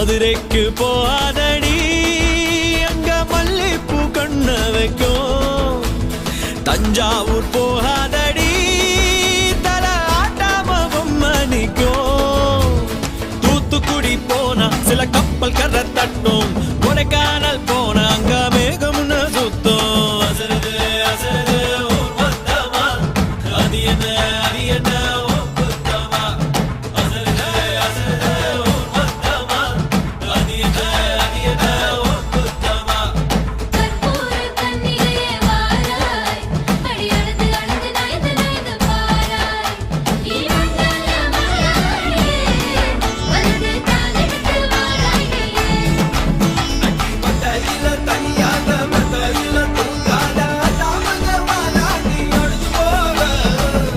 மதுரைக்கு போகாதடி அங்க மல்லிப்பூ கண்ண வைக்கும். தஞ்சாவூர் போகாதடி தல ஆட்டாம பொம்மணிக்கும். தூத்துக்குடி போனா சில கப்பல் கரை தட்டும். கொடைக்கானல் போனா அங்க மேகம்னு சுத்தம். அசருது அசருது ஊர் மொத்தமா அது என்ன அது என்ன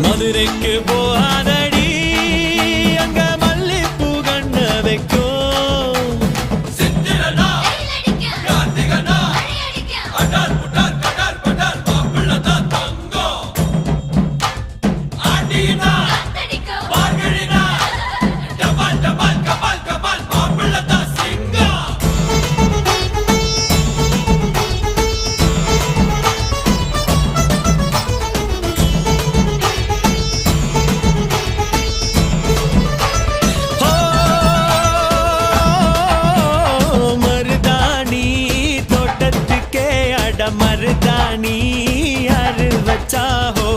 மதுரைக்கு போகாதடி அங்க மல்லிப்பூ கண்ண வைக்கும். மருதாணி யாரு வச்சா ஹோ